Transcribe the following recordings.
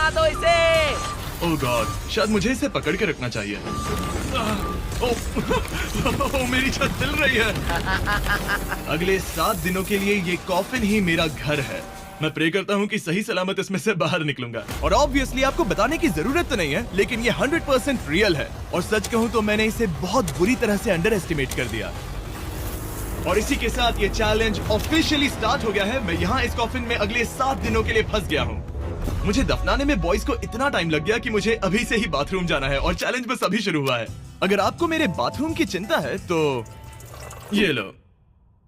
उड़ा दो इसे। ओह गॉड, शायद मुझे इसे पकड़ के रखना चाहिए। ओह, मेरी छत हिल रही है। अगले 7 दिनों के लिए ये कॉफिन ही मेरा घर है। मैं प्रे करता हूँ कि सही सलामत इसमें से बाहर निकलूंगा। और ऑब्वियसली आपको बताने की जरूरत तो नहीं है, लेकिन ये 100% रियल है। और सच कहूँ तो मैंने इसे बहुत बुरी तरह से अंडर एस्टिमेट कर दिया। और इसी के साथ ये चैलेंज ऑफिशियली स्टार्ट हो गया है। मैं यहाँ इस कॉफिन में अगले 7 दिनों के लिए फंस गया हूँ। मुझे दफनाने में बॉयज को इतना टाइम लग गया कि मुझे अभी से ही बाथरूम जाना है और चैलेंज बस अभी शुरू हुआ है। अगर आपको मेरे बाथरूम की चिंता है तो ये लो।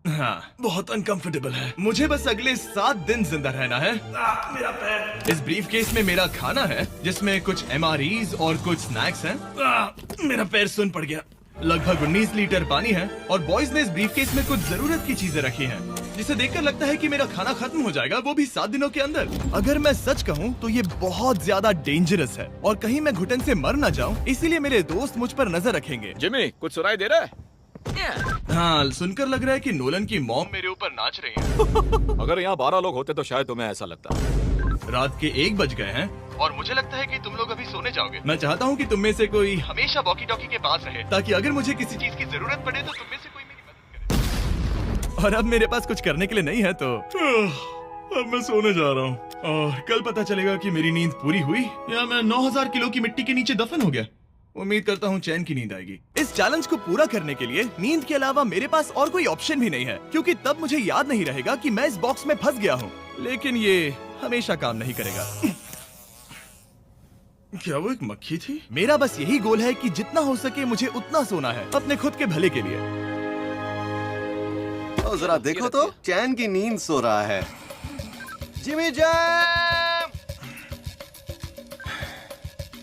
हाँ, बहुत अनकंफर्टेबल है। मुझे बस अगले 7 दिन जिंदा रहना है। मेरा पैर। इस ब्रीफ केस में मेरा खाना है, जिसमें कुछ MREs और कुछ स्नैक्स हैं। मेरा पैर सुन पड़ गया। लगभग 19 लीटर पानी है और बॉयज ने इस ब्रीफ केस में कुछ जरूरत की चीजें रखी हैं, जिसे देखकर लगता है कि मेरा खाना खत्म हो जाएगा, वो भी 7 दिनों के अंदर। अगर मैं सच कहूँ तो ये बहुत ज्यादा डेंजरस है और कहीं मैं घुटन से मर न जाऊँ, इसीलिए मेरे दोस्त मुझ पर नजर रखेंगे। जिमी, कुछ सुनाई दे रहा है? हाँ, सुनकर लग रहा है कि नोलन की मॉम मेरे ऊपर नाच रही है। अगर यहाँ 12 लोग होते तो शायद तुम्हें ऐसा लगता। रात के 1 बज गए हैं और मुझे लगता है कि तुम लोग अभी सोने जाओगे। मैं चाहता हूँ कि तुम में से कोई हमेशा वॉकी टॉकी के पास रहे, ताकि अगर मुझे किसी चीज की जरूरत पड़े तो तुम में से कोई मेरी मदद करे। और अब मेरे पास कुछ करने के लिए नहीं है तो अब मैं सोने जा रहा हूँ और कल पता चलेगा कि मेरी नींद पूरी हुई या मैं 9000 किलो की मिट्टी के नीचे दफन हो गया। उम्मीद करता हूँ चैन की नींद आएगी। इस चैलेंज को पूरा करने के लिए नींद के अलावा मेरे पास और कोई ऑप्शन भी नहीं है, क्योंकि तब मुझे याद नहीं रहेगा कि मैं इस बॉक्स में फंस गया हूँ। लेकिन ये हमेशा काम नहीं करेगा। क्या वो एक मक्खी थी? मेरा बस यही गोल है कि जितना हो सके मुझे उतना सोना है, अपने खुद के भले के लिए। तो जरा देखो तो, चैन की नींद सो रहा है। Jimmy jam!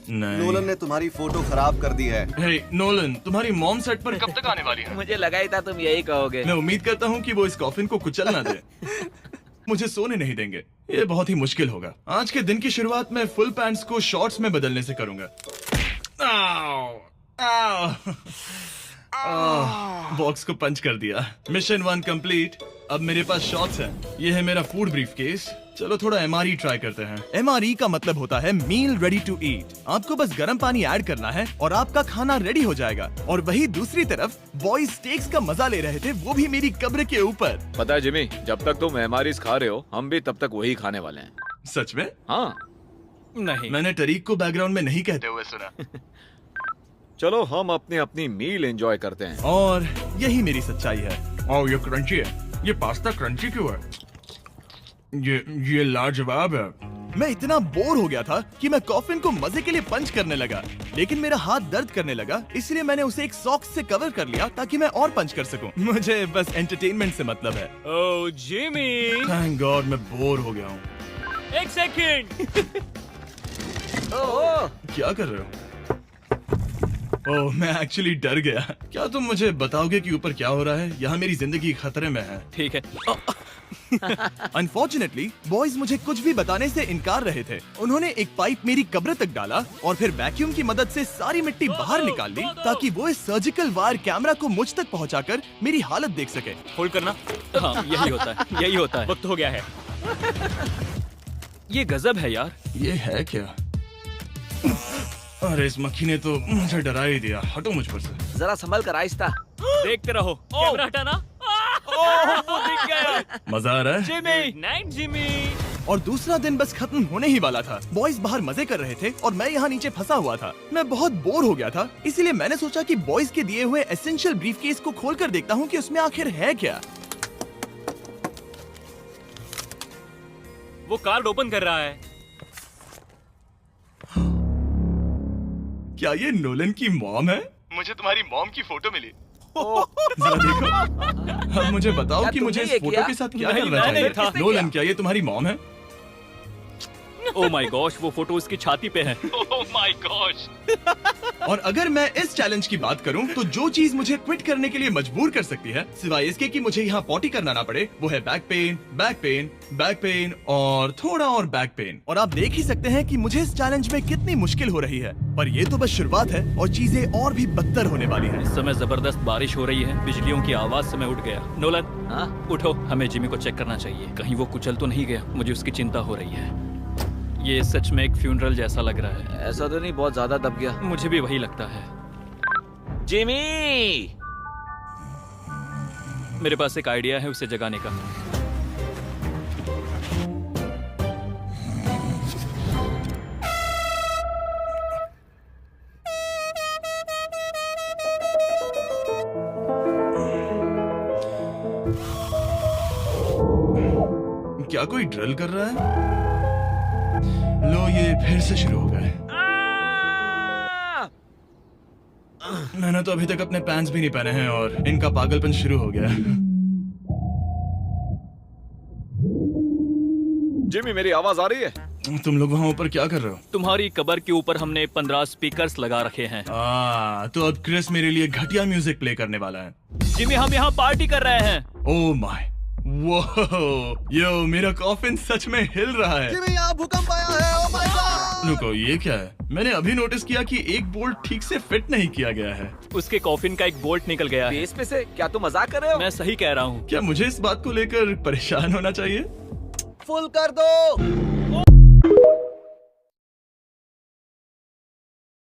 नोलन ने तुम्हारी फोटो खराब कर दी है। हे नोलन, तुम्हारी मॉम सेट पर कब तक आने वाली है? मुझे लगा ही था तुम यही कहोगे। मैं उम्मीद करता हूँ कि वो इस कॉफिन को कुचल ना दे। मुझे सोने नहीं देंगे। ये बहुत ही मुश्किल होगा। आज के दिन की शुरुआत मैं फुल पैंट्स को शॉर्ट्स में बदलने से करूंगा। आओ, आओ। बॉक्स को पंच कर दिया। Mission 1 complete. अब मेरे पास शॉर्ट्स हैं। ये है मेरा फूड ब्रीफ केस। चलो थोड़ा MRE ट्राई करते हैं। MRE का मतलब होता है मील रेडी टू ईट। आपको बस गर्म पानी ऐड करना है और आपका खाना रेडी हो जाएगा। और वही दूसरी तरफ बॉयज स्टेक्स का मजा ले रहे थे, वो भी मेरी कब्र के ऊपर। पता है जिमी, जब तक तुम MREs खा रहे हो, हम भी तब तक वही खाने वाले हैं। सच में? हाँ। नहीं, मैंने टरीक को बैकग्राउंड में नहीं कहते हुए सुना। चलो हम अपनी अपनी मील एंजॉय करते हैं। और यही मेरी सच्चाई है। ओह, ये क्रंची है। ये पास्ता क्रंची क्यों है? ये लाजवाब है। मैं इतना बोर हो गया था कि मैं कॉफिन को मजे के लिए पंच करने लगा, लेकिन मेरा हाथ दर्द करने लगा, इसलिए मैंने उसे एक सॉक्स से कवर कर लिया ताकि मैं और पंच कर सकूं। मुझे बस एंटरटेनमेंट से मतलब है। ओह जिमी, थैंक गॉड मैं बोर हो गया हूँ। एक सेकंड। ओह, क्या कर रहे हो? ओह, मैं एक्चुअली डर गया। क्या तुम मुझे बताओगे कि ऊपर क्या हो रहा है? यहाँ मेरी जिंदगी खतरे में है। ठीक है। अनफॉर्चुनेटली बॉयज मुझे कुछ भी बताने से इनकार रहे थे। उन्होंने एक पाइप मेरी कब्र तक डाला और फिर वैक्यूम की मदद से सारी मिट्टी बाहर निकाल ली, ताकि वो इस सर्जिकल वायर कैमरा को मुझ तक पहुंचाकर मेरी हालत देख सके। होल्ड करना। हाँ, यही होता है, यही होता है। वक्त हो गया है। ये गजब है यार। ये है क्या? अरे इस मक्खी ने तो मुझे डरा ही दिया। हटो मुझ पर से। जरा संभल कर आहिस्ता। देखते रहो। कैमरा हटाना। ओह, वो दिख गया। मजा आ रहा है? Jimmy, night Jimmy. और दूसरा दिन बस खत्म होने ही वाला था। बॉयज बाहर मजे कर रहे थे और मैं यहाँ नीचे फंसा हुआ था। मैं बहुत बोर हो गया था, इसीलिए मैंने सोचा कि बॉयज के दिए हुए एसेंशियल ब्रीफकेस को खोलकर देखता हूँ कि उसमें आखिर है क्या। वो कार्ड ओपन कर रहा है। क्या ये नोलन की मॉम है? मुझे तुम्हारी मॉम की फोटो मिली। जरा देखो। अब मुझे बताओ क्या कि मुझे तुमने इस ये फोटो किया? के साथ क्या नहीं, करना नहीं चाहिए? था। नोलन, क्या ये तुम्हारी मॉम है? ओह माय गॉश, वो फोटो उसकी छाती पे है। Oh my gosh. और अगर मैं इस चैलेंज की बात करूं, तो जो चीज मुझे क्विट करने के लिए मजबूर कर सकती है, सिवाय इसके कि मुझे यहाँ पॉटी करना ना पड़े, वो है back pain, back pain, back pain और थोड़ा और बैक पेन। और आप देख ही सकते हैं कि मुझे इस चैलेंज में कितनी मुश्किल हो रही है। पर ये तो बस शुरुआत है और चीजें और भी बदतर होने वाली है। इस समय जबरदस्त बारिश हो रही है। बिजलियों की आवाज से मैं उठ गया। नोलन, हाँ? उठो, हमें जिमी को चेक करना चाहिए। कहीं वो कुचल तो नहीं गया। मुझे उसकी चिंता हो रही है। ये सच में एक फ्यूनरल जैसा लग रहा है। ऐसा तो नहीं बहुत ज्यादा दब गया। मुझे भी वही लगता है। जिमी! मेरे पास एक आइडिया है उसे जगाने का। क्या कोई ड्रिल कर रहा है? लो, ये फिर से शुरू हो गए। मैंने तो अभी तक अपने पैंट्स भी नहीं पहने हैं और इनका पागलपन शुरू हो गया। जिमी, मेरी आवाज आ रही है? तुम लोग वहाँ ऊपर क्या कर रहे हो? तुम्हारी कबर के ऊपर हमने 15 स्पीकर्स लगा रखे हैं। तो अब क्रिस मेरे लिए घटिया म्यूजिक प्ले करने वाला है। जिमी, हम यहाँ पार्टी कर रहे हैं। ओह माय, वो, यो, मेरा कॉफिन सच में हिल रहा है। जिमी, यहाँ भूकंप आया है। Oh my God! रुको, ये क्या है? मैंने अभी नोटिस किया कि एक बोल्ट ठीक से फिट नहीं किया गया है। उसके कॉफिन का एक बोल्ट निकल गया है। बेस पे से? क्या तुम मजाक कर रहे हो? मैं सही कह रहा हूँ। क्या मुझे इस बात को लेकर परेशान होना चाहिए? फुल कर दो।